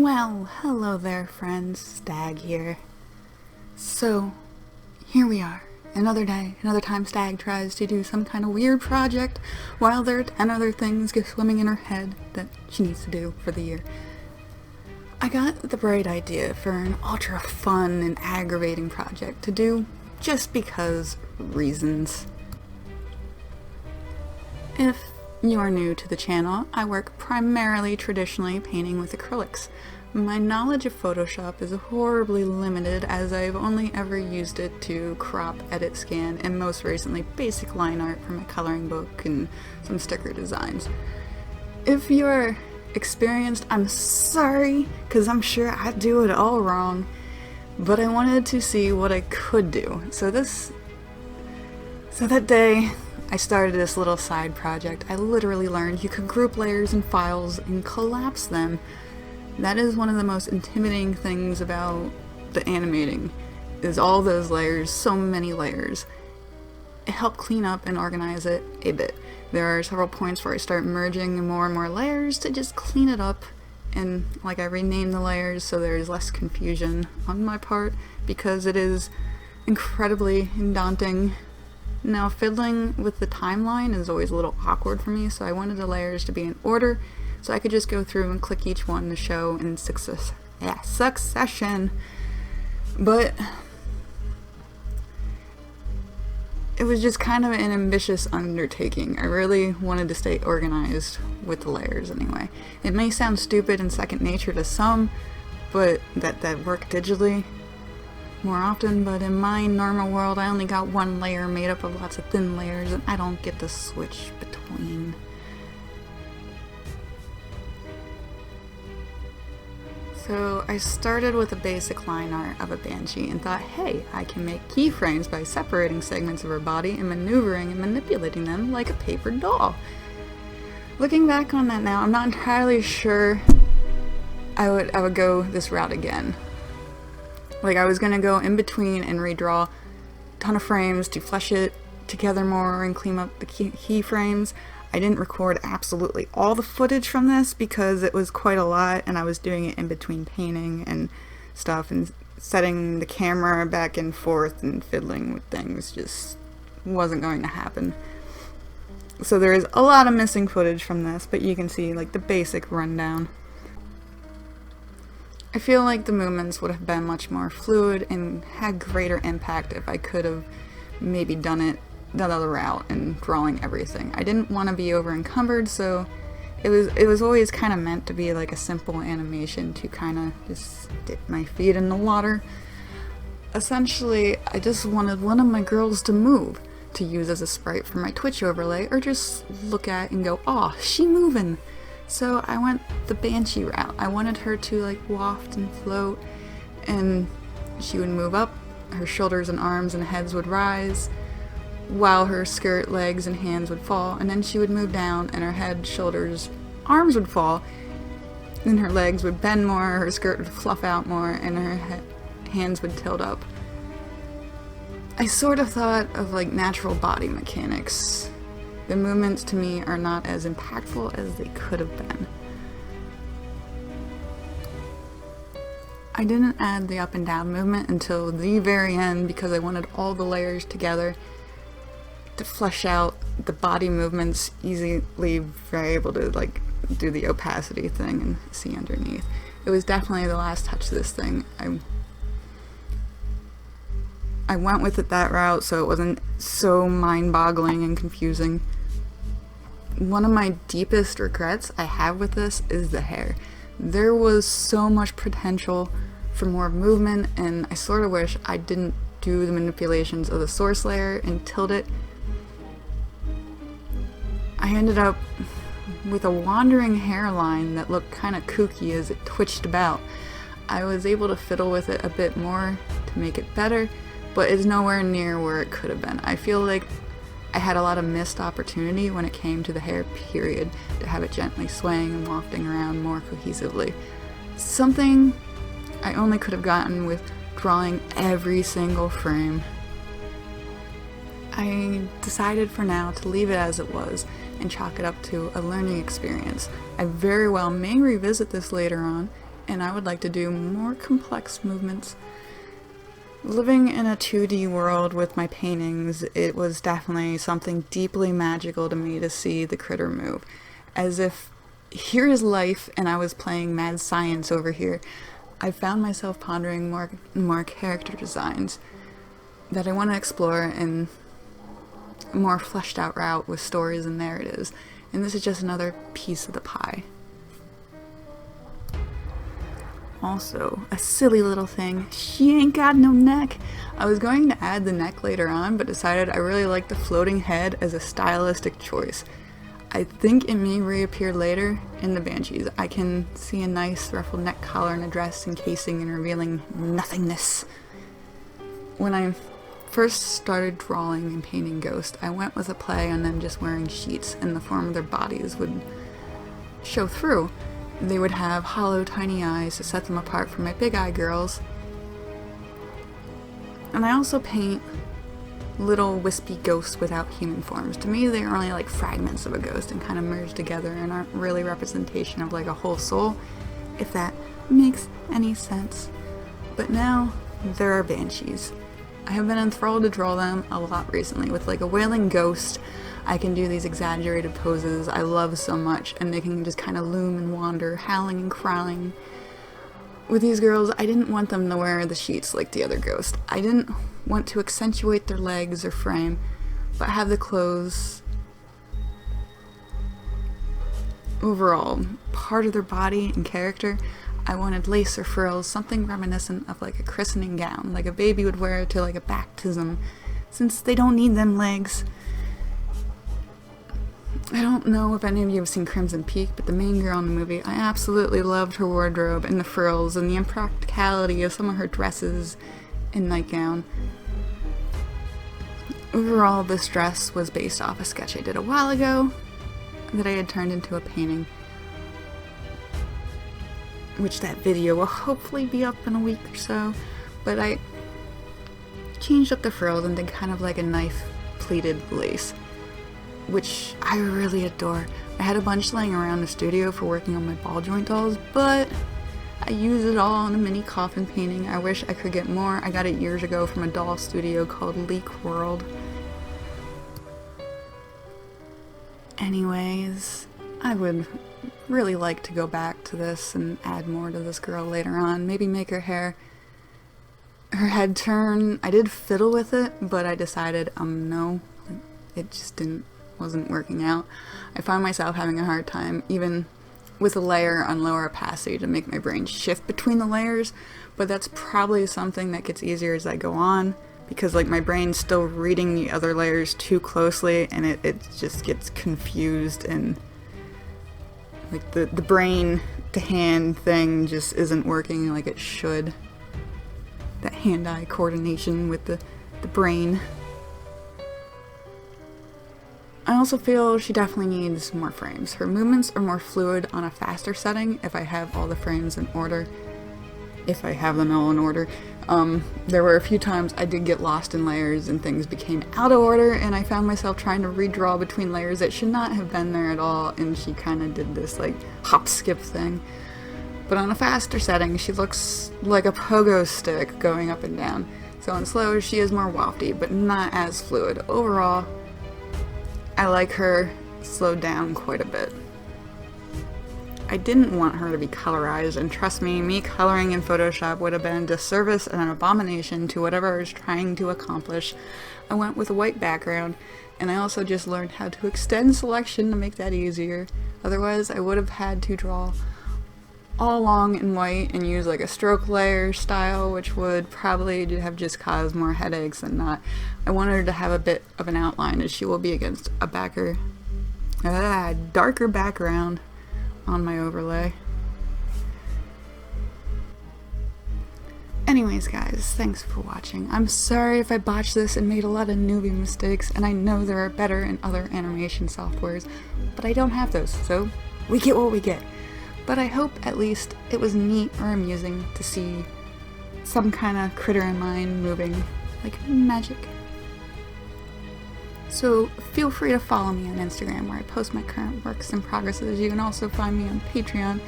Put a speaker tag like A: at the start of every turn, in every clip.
A: Well, hello there friends, Stag here. So, here we are. Another day, another time Stag tries to do some kind of weird project while there are 10 other things go swimming in her head that she needs to do for the year. I got the bright idea for an ultra fun and aggravating project to do just because reasons. If you are new to the channel, I work primarily traditionally painting with acrylics. My knowledge of Photoshop is horribly limited as I've only ever used it to crop, edit, scan, and most recently basic line art for my coloring book and some sticker designs. If you're experienced, I'm sorry, because I'm sure I do it all wrong, but I wanted to see what I could do. So that day, I started this little side project. I literally learned you could group layers and files and collapse them. That is one of the most intimidating things about the animating, is all those layers, so many layers. It helped clean up and organize it a bit. There are several points where I start merging more and more layers to just clean it up, and like I renamed the layers so there's less confusion on my part, because it is incredibly daunting. Now, fiddling with the timeline is always a little awkward for me, so I wanted the layers to be in order so I could just go through and click each one to show in succession. But it was just kind of an ambitious undertaking. I really wanted to stay organized with the layers anyway. It may sound stupid and second nature to some, but that work digitally more often, but in my normal world I only got one layer made up of lots of thin layers and I don't get to switch between. So I started with a basic line art of a banshee and thought, hey, I can make keyframes by separating segments of her body and maneuvering and manipulating them like a paper doll. Looking back on that now, I'm not entirely sure I would go this route again. Like, I was gonna go in between and redraw a ton of frames to flesh it together more and clean up the keyframes. I didn't record absolutely all the footage from this because it was quite a lot and I was doing it in between painting and stuff, and setting the camera back and forth and fiddling with things just wasn't going to happen. So there is a lot of missing footage from this, but you can see like the basic rundown. I feel like the movements would have been much more fluid and had greater impact if I could have maybe done it that other route and drawing everything. I didn't want to be over encumbered, so it was always kind of meant to be like a simple animation to kind of just dip my feet in the water. Essentially, I just wanted one of my girls to move, to use as a sprite for my Twitch overlay, or just look at and go, "Aw, she moving." So I went the banshee route. I wanted her to like waft and float, and she would move up, her shoulders and arms and heads would rise, while her skirt, legs, and hands would fall, and then she would move down and her head, shoulders, arms would fall, then her legs would bend more, her skirt would fluff out more, and her hands would tilt up. I sort of thought of like natural body mechanics. The movements to me are not as impactful as they could have been. I didn't add the up and down movement until the very end because I wanted all the layers together to flesh out the body movements easily, very able to like do the opacity thing and see underneath. It was definitely the last touch to this thing. I went with it that route so it wasn't so mind-boggling and confusing. One of my deepest regrets I have with this is the hair. There was so much potential for more movement, and I sort of wish I didn't do the manipulations of the source layer and tilt it. I ended up with a wandering hairline that looked kind of kooky as it twitched about. I was able to fiddle with it a bit more to make it better, but it's nowhere near where it could have been. I feel like I had a lot of missed opportunity when it came to the hair period, to have it gently swaying and wafting around more cohesively. Something I only could have gotten with drawing every single frame. I decided for now to leave it as it was and chalk it up to a learning experience. I very well may revisit this later on and I would like to do more complex movements. Living in a 2D world with my paintings, it was definitely something deeply magical to me to see the critter move. As if here is life and I was playing mad science over here. I found myself pondering more character designs that I want to explore in a more fleshed out route with stories and narratives. And this is just another piece of the pie. Also, a silly little thing, she ain't got no neck. I was going to add the neck later on, but decided I really like the floating head as a stylistic choice. I think it may reappear later in the Banshees. I can see a nice ruffled neck collar and a dress encasing and revealing nothingness. When I first started drawing and painting Ghost, I went with a play on them just wearing sheets, and the form of their bodies would show through. They would have hollow, tiny eyes to set them apart from my big eye girls. And I also paint little wispy ghosts without human forms. To me, they are only like fragments of a ghost and kind of merge together and aren't really representation of like a whole soul, if that makes any sense. But now, there are Banshees. I have been enthralled to draw them a lot recently. With like a wailing ghost, I can do these exaggerated poses I love so much, and they can just kind of loom and wander, howling and crying. With these girls, I didn't want them to wear the sheets like the other ghost. I didn't want to accentuate their legs or frame, but have the clothes overall part of their body and character. I wanted lace or frills, something reminiscent of like a christening gown, like a baby would wear to like a baptism, since they don't need them legs. I don't know if any of you have seen Crimson Peak, but the main girl in the movie, I absolutely loved her wardrobe and the frills and the impracticality of some of her dresses and nightgown. Overall, this dress was based off a sketch I did a while ago that I had turned into a painting, which that video will hopefully be up in a week or so, but I changed up the frills and did kind of like a knife pleated lace, which I really adore. I had a bunch laying around the studio for working on my ball joint dolls, but I used it all on a mini coffin painting. I wish I could get more. I got it years ago from a doll studio called Leek World. Anyways, I would really like to go back to this and add more to this girl later on. Maybe make her head turn. I did fiddle with it, but I decided, no, it just wasn't working out. I found myself having a hard time, even with a layer on lower opacity, to make my brain shift between the layers, but that's probably something that gets easier as I go on, because like my brain's still reading the other layers too closely, and it just gets confused, and like the brain to hand thing just isn't working like it should. That hand-eye coordination with the brain. I also feel she definitely needs more frames. Her movements are more fluid on a faster setting if I have all the frames in order. If I have them all in order. There were a few times I did get lost in layers and things became out of order, and I found myself trying to redraw between layers that should not have been there at all, and she kind of did this like hop skip thing. But on a faster setting, she looks like a pogo stick going up and down. So on slow, she is more wafty, but not as fluid. Overall, I like her slowed down quite a bit. I didn't want her to be colorized, and trust me coloring in Photoshop would have been a disservice and an abomination to whatever I was trying to accomplish. I went with a white background, and I also just learned how to extend selection to make that easier. Otherwise, I would have had to draw all along in white and use like a stroke layer style, which would probably have just caused more headaches than not. I wanted her to have a bit of an outline, as she will be against a darker background on my overlay. Anyways guys, thanks for watching. I'm sorry if I botched this and made a lot of newbie mistakes, and I know there are better in other animation softwares, but I don't have those, so we get what we get. But I hope at least it was neat or amusing to see some kind of critter in mine moving like magic. So feel free to follow me on Instagram, where I post my current works in progresses. You can also find me on Patreon,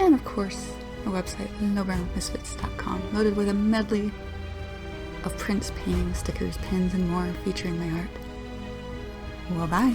A: and of course my website, lowbrownmisfits.com, loaded with a medley of prints, paintings, stickers, pins, and more featuring my art. Well, bye.